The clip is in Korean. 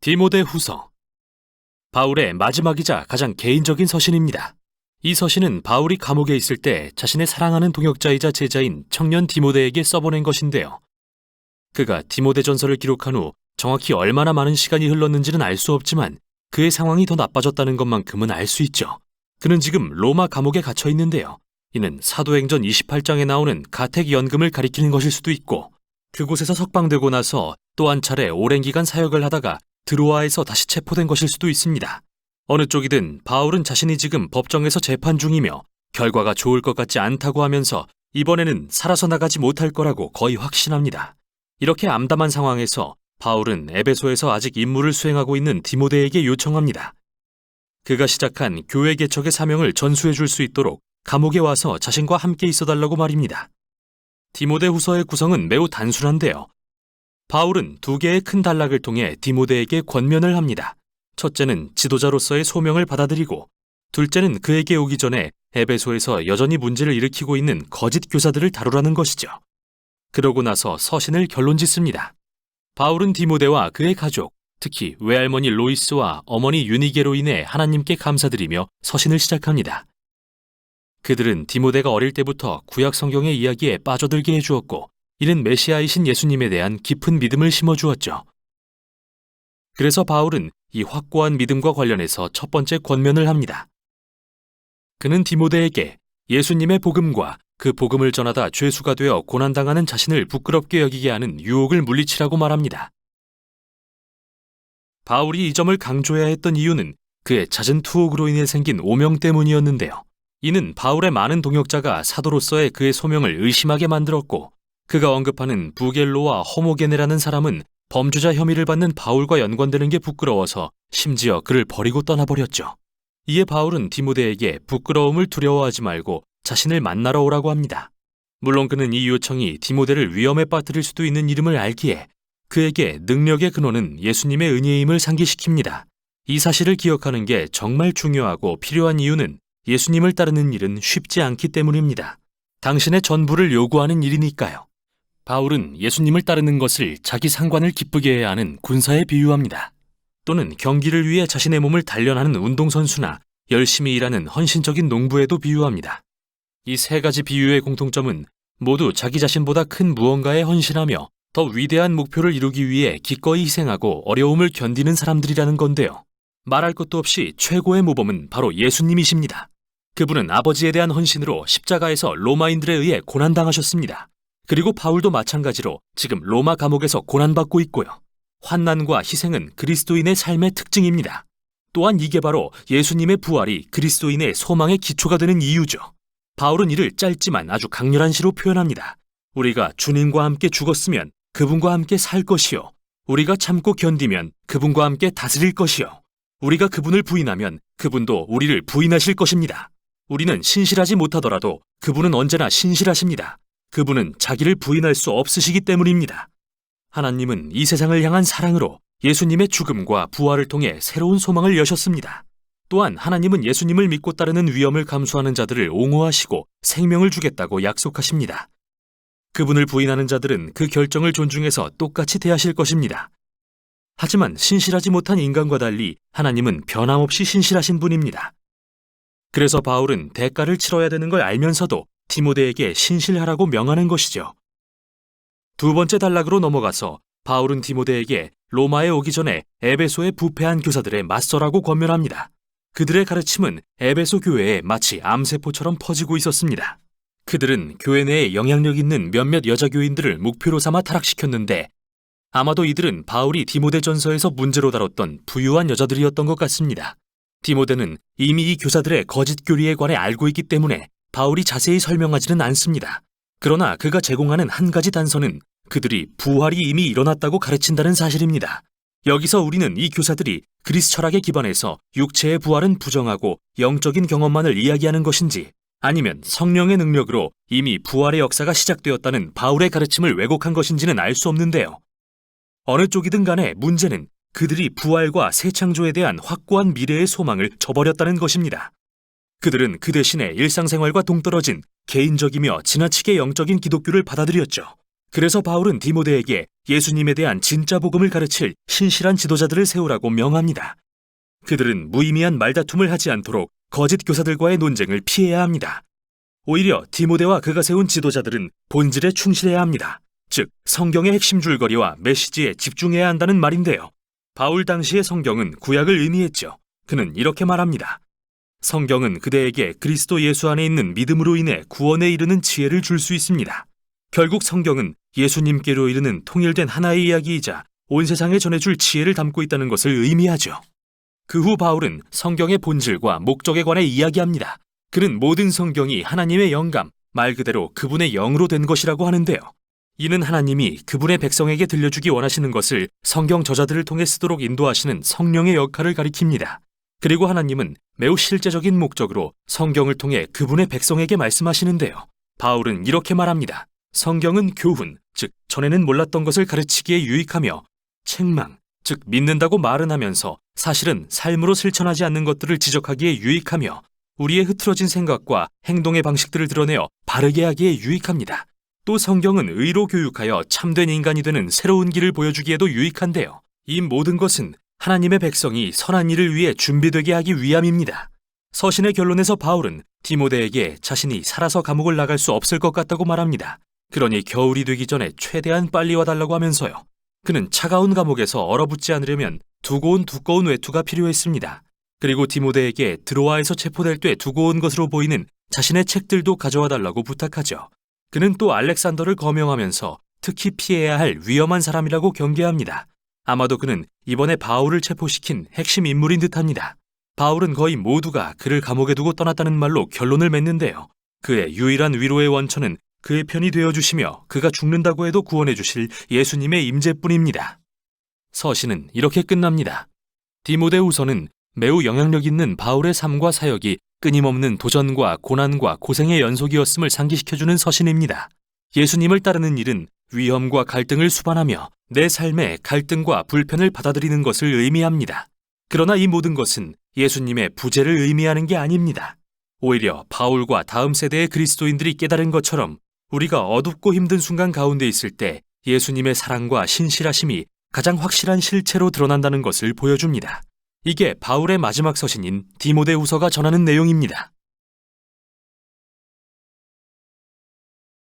디모데 후서. 바울의 마지막이자 가장 개인적인 서신입니다. 이 서신은 바울이 감옥에 있을 때 자신의 사랑하는 동역자이자 제자인 청년 디모데에게 써보낸 것인데요. 그가 디모데전서를 기록한 후 정확히 얼마나 많은 시간이 흘렀는지는 알 수 없지만 그의 상황이 더 나빠졌다는 것만큼은 알 수 있죠. 그는 지금 로마 감옥에 갇혀 있는데요. 이는 사도행전 28장에 나오는 가택연금을 가리키는 것일 수도 있고, 그곳에서 석방되고 나서 또 한 차례 오랜 기간 사역을 하다가 드로아에서 다시 체포된 것일 수도 있습니다. 어느 쪽이든 바울은 자신이 지금 법정에서 재판 중이며 결과가 좋을 것 같지 않다고 하면서 이번에는 살아서 나가지 못할 거라고 거의 확신합니다. 이렇게 암담한 상황에서 바울은 에베소에서 아직 임무를 수행하고 있는 디모데에게 요청합니다. 그가 시작한 교회 개척의 사명을 전수해 줄 수 있도록 감옥에 와서 자신과 함께 있어달라고 말입니다. 디모데 후서의 구성은 매우 단순한데요. 바울은 두 개의 큰 단락을 통해 디모데에게 권면을 합니다. 첫째는 지도자로서의 소명을 받아들이고, 둘째는 그에게 오기 전에 에베소에서 여전히 문제를 일으키고 있는 거짓 교사들을 다루라는 것이죠. 그러고 나서 서신을 결론짓습니다. 바울은 디모데와 그의 가족, 특히 외할머니 로이스와 어머니 유니게로 인해 하나님께 감사드리며 서신을 시작합니다. 그들은 디모데가 어릴 때부터 구약 성경의 이야기에 빠져들게 해주었고, 이는 메시아이신 예수님에 대한 깊은 믿음을 심어주었죠. 그래서 바울은 이 확고한 믿음과 관련해서 첫 번째 권면을 합니다. 그는 디모데에게 예수님의 복음과 그 복음을 전하다 죄수가 되어 고난당하는 자신을 부끄럽게 여기게 하는 유혹을 물리치라고 말합니다. 바울이 이 점을 강조해야 했던 이유는 그의 잦은 투옥으로 인해 생긴 오명 때문이었는데요. 이는 바울의 많은 동역자가 사도로서의 그의 소명을 의심하게 만들었고, 그가 언급하는 부겔로와 호모게네라는 사람은 범죄자 혐의를 받는 바울과 연관되는 게 부끄러워서 심지어 그를 버리고 떠나버렸죠. 이에 바울은 디모데에게 부끄러움을 두려워하지 말고 자신을 만나러 오라고 합니다. 물론 그는 이 요청이 디모데를 위험에 빠뜨릴 수도 있는 이름을 알기에 그에게 능력의 근원은 예수님의 은혜임을 상기시킵니다. 이 사실을 기억하는 게 정말 중요하고 필요한 이유는 예수님을 따르는 일은 쉽지 않기 때문입니다. 당신의 전부를 요구하는 일이니까요. 바울은 예수님을 따르는 것을 자기 상관을 기쁘게 해야 하는 군사에 비유합니다. 또는 경기를 위해 자신의 몸을 단련하는 운동선수나 열심히 일하는 헌신적인 농부에도 비유합니다. 이 세 가지 비유의 공통점은 모두 자기 자신보다 큰 무언가에 헌신하며 더 위대한 목표를 이루기 위해 기꺼이 희생하고 어려움을 견디는 사람들이라는 건데요. 말할 것도 없이 최고의 모범은 바로 예수님이십니다. 그분은 아버지에 대한 헌신으로 십자가에서 로마인들에 의해 고난당하셨습니다. 그리고 바울도 마찬가지로 지금 로마 감옥에서 고난받고 있고요. 환난과 희생은 그리스도인의 삶의 특징입니다. 또한 이게 바로 예수님의 부활이 그리스도인의 소망의 기초가 되는 이유죠. 바울은 이를 짧지만 아주 강렬한 시로 표현합니다. 우리가 주님과 함께 죽었으면 그분과 함께 살 것이요. 우리가 참고 견디면 그분과 함께 다스릴 것이요. 우리가 그분을 부인하면 그분도 우리를 부인하실 것입니다. 우리는 신실하지 못하더라도 그분은 언제나 신실하십니다. 그분은 자기를 부인할 수 없으시기 때문입니다. 하나님은 이 세상을 향한 사랑으로 예수님의 죽음과 부활을 통해 새로운 소망을 여셨습니다. 또한 하나님은 예수님을 믿고 따르는 위험을 감수하는 자들을 옹호하시고 생명을 주겠다고 약속하십니다. 그분을 부인하는 자들은 그 결정을 존중해서 똑같이 대하실 것입니다. 하지만 신실하지 못한 인간과 달리 하나님은 변함없이 신실하신 분입니다. 그래서 바울은 대가를 치러야 되는 걸 알면서도 디모데에게 신실하라고 명하는 것이죠. 두 번째 단락으로 넘어가서 바울은 디모데에게 로마에 오기 전에 에베소의 부패한 교사들에 맞서라고 권면합니다. 그들의 가르침은 에베소 교회에 마치 암세포처럼 퍼지고 있었습니다. 그들은 교회 내에 영향력 있는 몇몇 여자 교인들을 목표로 삼아 타락시켰는데, 아마도 이들은 바울이 디모데전서에서 문제로 다뤘던 부유한 여자들이었던 것 같습니다. 디모데는 이미 이 교사들의 거짓 교리에 관해 알고 있기 때문에 바울이 자세히 설명하지는 않습니다. 그러나 그가 제공하는 한 가지 단서는 그들이 부활이 이미 일어났다고 가르친다는 사실입니다. 여기서 우리는 이 교사들이 그리스 철학에 기반해서 육체의 부활은 부정하고 영적인 경험만을 이야기하는 것인지, 아니면 성령의 능력으로 이미 부활의 역사가 시작되었다는 바울의 가르침을 왜곡한 것인지는 알 수 없는데요. 어느 쪽이든 간에 문제는 그들이 부활과 새 창조에 대한 확고한 미래의 소망을 저버렸다는 것입니다. 그들은 그 대신에 일상생활과 동떨어진 개인적이며 지나치게 영적인 기독교를 받아들였죠. 그래서 바울은 디모데에게 예수님에 대한 진짜 복음을 가르칠 신실한 지도자들을 세우라고 명합니다. 그들은 무의미한 말다툼을 하지 않도록 거짓 교사들과의 논쟁을 피해야 합니다. 오히려 디모데와 그가 세운 지도자들은 본질에 충실해야 합니다. 즉, 성경의 핵심 줄거리와 메시지에 집중해야 한다는 말인데요. 바울 당시의 성경은 구약을 의미했죠. 그는 이렇게 말합니다. 성경은 그대에게 그리스도 예수 안에 있는 믿음으로 인해 구원에 이르는 지혜를 줄 수 있습니다. 결국 성경은 예수님께로 이르는 통일된 하나의 이야기이자 온 세상에 전해줄 지혜를 담고 있다는 것을 의미하죠. 그 후 바울은 성경의 본질과 목적에 관해 이야기합니다. 그는 모든 성경이 하나님의 영감, 말 그대로 그분의 영으로 된 것이라고 하는데요. 이는 하나님이 그분의 백성에게 들려주기 원하시는 것을 성경 저자들을 통해 쓰도록 인도하시는 성령의 역할을 가리킵니다. 그리고 하나님은 매우 실제적인 목적으로 성경을 통해 그분의 백성에게 말씀하시는데요. 바울은 이렇게 말합니다. 성경은 교훈, 즉 전에는 몰랐던 것을 가르치기에 유익하며 책망, 즉 믿는다고 말은 하면서 사실은 삶으로 실천하지 않는 것들을 지적하기에 유익하며 우리의 흐트러진 생각과 행동의 방식들을 드러내어 바르게 하기에 유익합니다. 또 성경은 의로 교육하여 참된 인간이 되는 새로운 길을 보여주기에도 유익한데요. 이 모든 것은 하나님의 백성이 선한 일을 위해 준비되게 하기 위함입니다. 서신의 결론에서 바울은 디모데에게 자신이 살아서 감옥을 나갈 수 없을 것 같다고 말합니다. 그러니 겨울이 되기 전에 최대한 빨리 와달라고 하면서요. 그는 차가운 감옥에서 얼어붙지 않으려면 두고 온 두꺼운 외투가 필요했습니다. 그리고 디모데에게 드로아에서 체포될 때 두고 온 것으로 보이는 자신의 책들도 가져와 달라고 부탁하죠. 그는 또 알렉산더를 거명하면서 특히 피해야 할 위험한 사람이라고 경계합니다. 아마도 그는 이번에 바울을 체포시킨 핵심 인물인 듯합니다. 바울은 거의 모두가 그를 감옥에 두고 떠났다는 말로 결론을 맺는데요. 그의 유일한 위로의 원천은 그의 편이 되어주시며 그가 죽는다고 해도 구원해 주실 예수님의 임재뿐입니다. 서신은 이렇게 끝납니다. 디모데후서는 매우 영향력 있는 바울의 삶과 사역이 끊임없는 도전과 고난과 고생의 연속이었음을 상기시켜주는 서신입니다. 예수님을 따르는 일은 위험과 갈등을 수반하며 내 삶에 갈등과 불편을 받아들이는 것을 의미합니다. 그러나 이 모든 것은 예수님의 부재를 의미하는 게 아닙니다. 오히려 바울과 다음 세대의 그리스도인들이 깨달은 것처럼 우리가 어둡고 힘든 순간 가운데 있을 때 예수님의 사랑과 신실하심이 가장 확실한 실체로 드러난다는 것을 보여줍니다. 이게 바울의 마지막 서신인 디모데후서가 전하는 내용입니다.